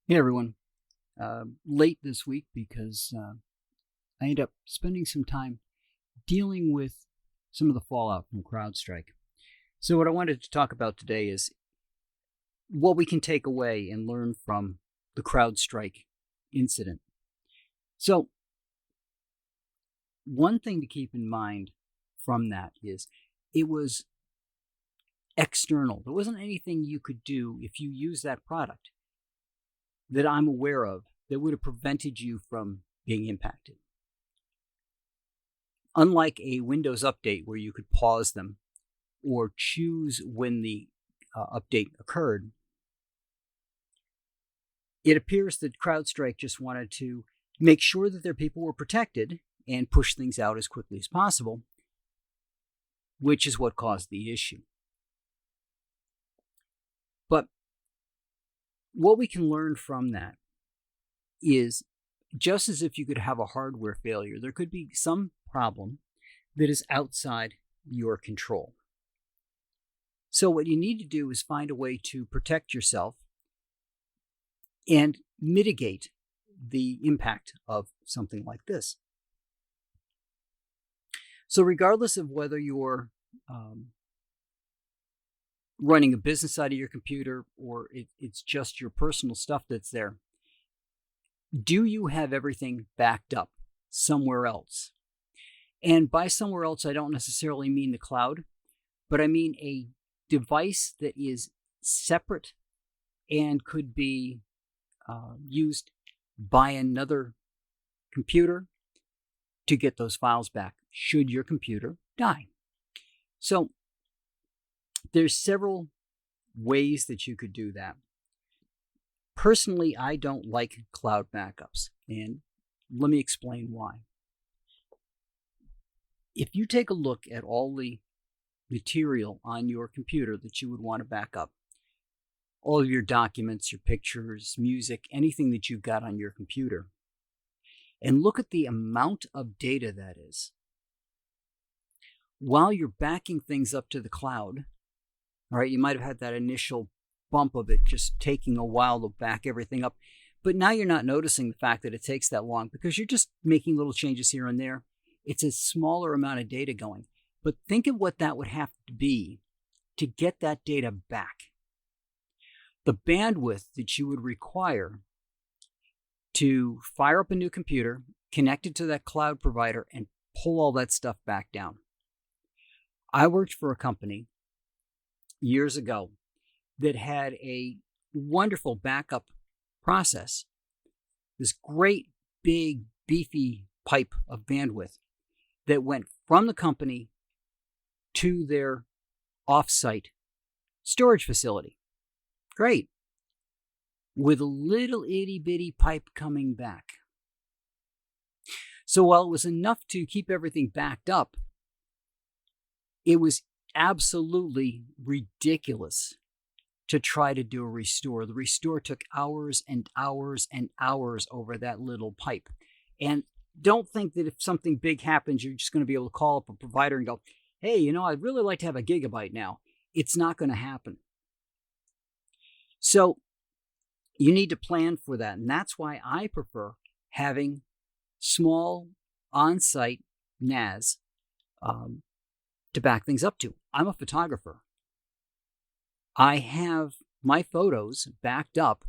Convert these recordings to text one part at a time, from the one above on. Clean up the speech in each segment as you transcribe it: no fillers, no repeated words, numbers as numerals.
Hey everyone. Late this week because I ended up spending some time dealing with some of the fallout from CrowdStrike. So, what I wanted to talk about today is what we can take away and learn from the CrowdStrike incident. So, one thing to keep in mind from that is it was external. There wasn't anything you could do if you use that product that I'm aware of that would have prevented you from being impacted. Unlike a Windows update where you could pause them or choose when the update occurred, it appears that CrowdStrike just wanted to make sure that their people were protected and push things out as quickly as possible, which is what caused the issue. But what we can learn from that is just as if you could have a hardware failure, there could be some problem that is outside your control. So what you need to do is find a way to protect yourself and mitigate the impact of something like this. So regardless of whether you're running a business out of your computer or it's just your personal stuff that's there, do you have everything backed up somewhere else? And by somewhere else, I don't necessarily mean the cloud, but I mean a device that is separate and could be used by another computer to get those files back should your computer die. So there's several ways that you could do that. Personally, I don't like cloud backups, and let me explain why. If you take a look at all the material on your computer that you would want to back up, all of your documents, your pictures, music, anything that you've got on your computer, and look at the amount of data that is. While you're backing things up to the cloud, all right, you might have had that initial bump of it just taking a while to back everything up. But now you're not noticing the fact that it takes that long because you're just making little changes here and there. It's a smaller amount of data going. But think of what that would have to be to get that data back. The bandwidth that you would require to fire up a new computer, connect it to that cloud provider, and pull all that stuff back down. I worked for a company years ago that had a wonderful backup process, this great, big, beefy pipe of bandwidth that went from the company to their off-site storage facility. Great. With a little itty-bitty pipe coming back. So while it was enough to keep everything backed up, it was absolutely ridiculous to try to do a restore. The restore took hours and hours and hours over that little pipe. And don't think that if something big happens, you're just going to be able to call up a provider and go, hey, I'd really like to have a gigabyte now. It's not going to happen. So you need to plan for that. And that's why I prefer having small on-site NAS to back things up to. I'm a photographer. I have my photos backed up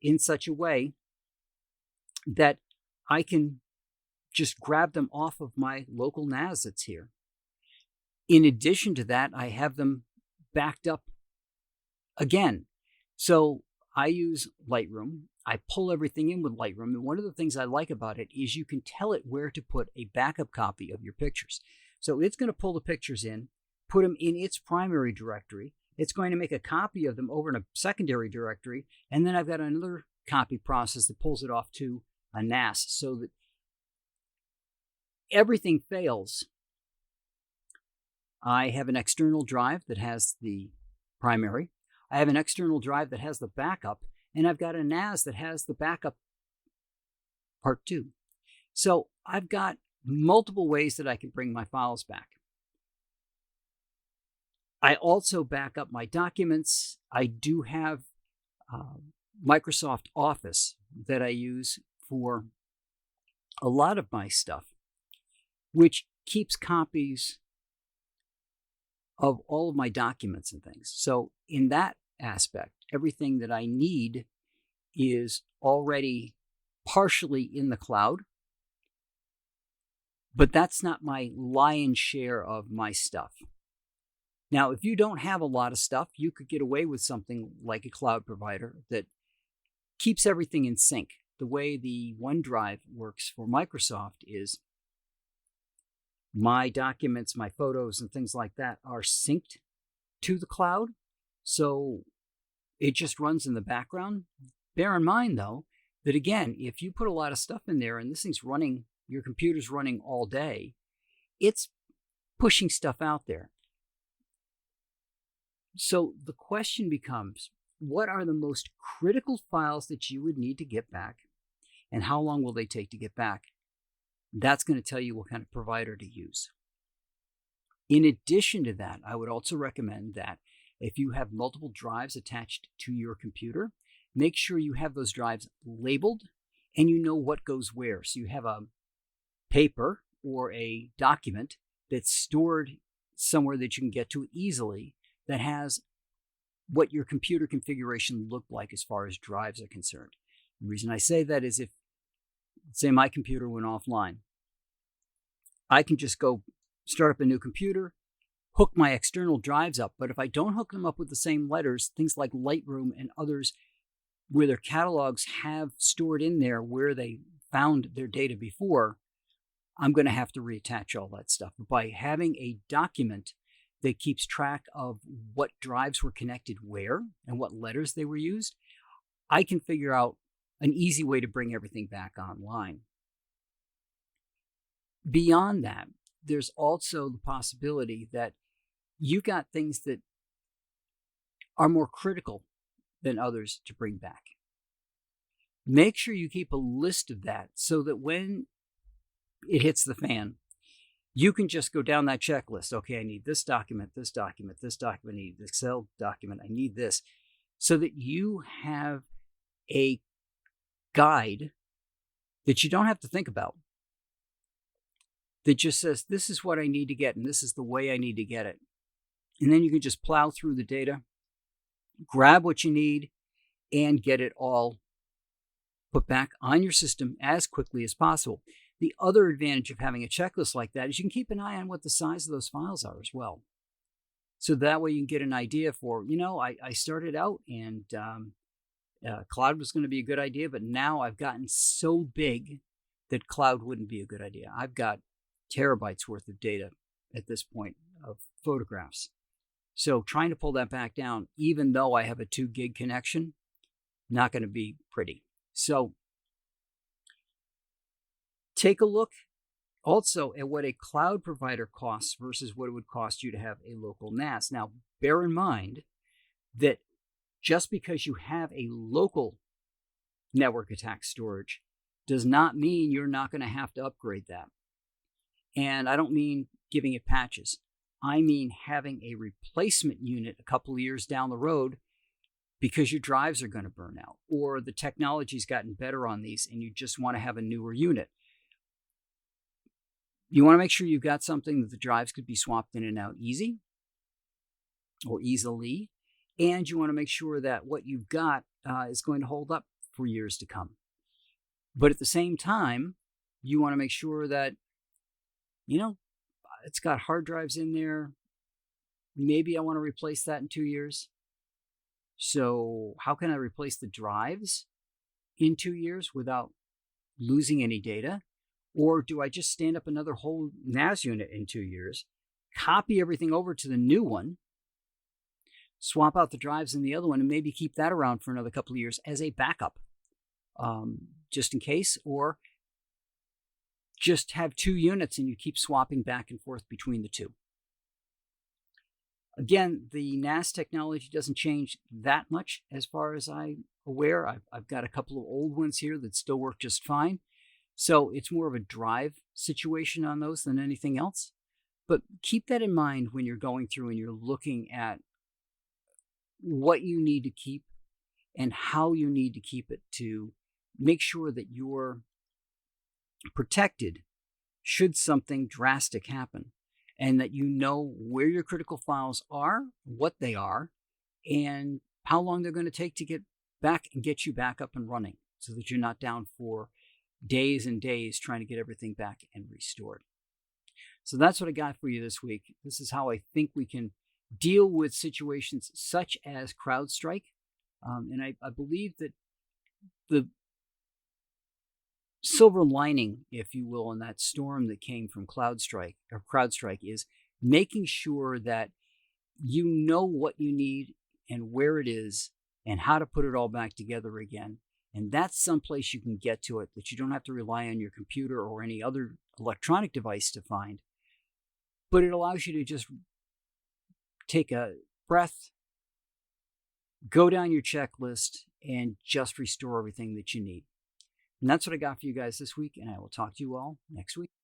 in such a way that I can just grab them off of my local NAS that's here. In addition to that, I have them backed up again. So I use Lightroom. I pull everything in with Lightroom. And one of the things I like about it is you can tell it where to put a backup copy of your pictures. So it's going to pull the pictures in, put them in its primary directory. It's going to make a copy of them over in a secondary directory. And then I've got another copy process that pulls it off to a NAS so that everything fails. I have an external drive that has the primary. I have an external drive that has the backup. And I've got a NAS that has the backup part 2. So I've got multiple ways that I can bring my files back. I also back up my documents. I do have Microsoft Office that I use for a lot of my stuff, which keeps copies of all of my documents and things. So in that aspect, everything that I need is already partially in the cloud, but that's not my lion's share of my stuff. Now, if you don't have a lot of stuff, you could get away with something like a cloud provider that keeps everything in sync. The way the OneDrive works for Microsoft is my documents, my photos, and things like that are synced to the cloud. So it just runs in the background. Bear in mind, though, that again, if you put a lot of stuff in there and this thing's running, your computer's running all day, it's pushing stuff out there. So the question becomes, what are the most critical files that you would need to get back, and how long will they take to get back? That's going to tell you what kind of provider to use. In addition to that, I would also recommend that if you have multiple drives attached to your computer, make sure you have those drives labeled and you know what goes where. So you have a paper or a document that's stored somewhere that you can get to easily that has what your computer configuration looked like as far as drives are concerned. The reason I say that is if, say, my computer went offline, I can just go start up a new computer, hook my external drives up. But if I don't hook them up with the same letters, things like Lightroom and others where their catalogs have stored in there where they found their data before, I'm going to have to reattach all that stuff. But by having a document that keeps track of what drives were connected where and what letters they were used, I can figure out an easy way to bring everything back online. Beyond that, there's also the possibility that you got things that are more critical than others to bring back. Make sure you keep a list of that so that when it hits the fan, you can just go down that checklist. Okay, I need this document, this document, this document, I need this Excel document, I need this, so that you have a guide that you don't have to think about, that just says, this is what I need to get, and this is the way I need to get it. And then you can just plow through the data, grab what you need, and get it all put back on your system as quickly as possible. The other advantage of having a checklist like that is you can keep an eye on what the size of those files are as well. So that way you can get an idea for, I started out and cloud was going to be a good idea, but now I've gotten so big that cloud wouldn't be a good idea. I've got terabytes worth of data at this point of photographs. So trying to pull that back down, even though I have a 2 gig connection, not going to be pretty. So take a look also at what a cloud provider costs versus what it would cost you to have a local NAS. Now, bear in mind that just because you have a local network attack storage does not mean you're not going to have to upgrade that. And I don't mean giving it patches. I mean having a replacement unit a couple of years down the road because your drives are going to burn out, or the technology's gotten better on these and you just want to have a newer unit. You want to make sure you've got something that the drives could be swapped in and out easily, and you want to make sure that what you've got is going to hold up for years to come. But at the same time, you want to make sure that, it's got hard drives in there. Maybe I want to replace that in 2 years. So how can I replace the drives in 2 years without losing any data? Or do I just stand up another whole NAS unit in 2 years, copy everything over to the new one, swap out the drives in the other one, and maybe keep that around for another couple of years as a backup, just in case, or just have 2 units and you keep swapping back and forth between the two. Again, the NAS technology doesn't change that much as far as I'm aware. I've got a couple of old ones here that still work just fine. So it's more of a drive situation on those than anything else. But keep that in mind when you're going through and you're looking at what you need to keep and how you need to keep it to make sure that you're protected should something drastic happen, and that you know where your critical files are, what they are, and how long they're going to take to get back and get you back up and running, so that you're not down for days and days trying to get everything back and restored. So that's what I got for you this week. This is how I think we can deal with situations such as CrowdStrike. And I believe that the silver lining, if you will, in that storm that came from CrowdStrike is making sure that you know what you need and where it is and how to put it all back together again. And that's someplace you can get to it, that you don't have to rely on your computer or any other electronic device to find. But it allows you to just take a breath, go down your checklist, and just restore everything that you need. And that's what I got for you guys this week, and I will talk to you all next week.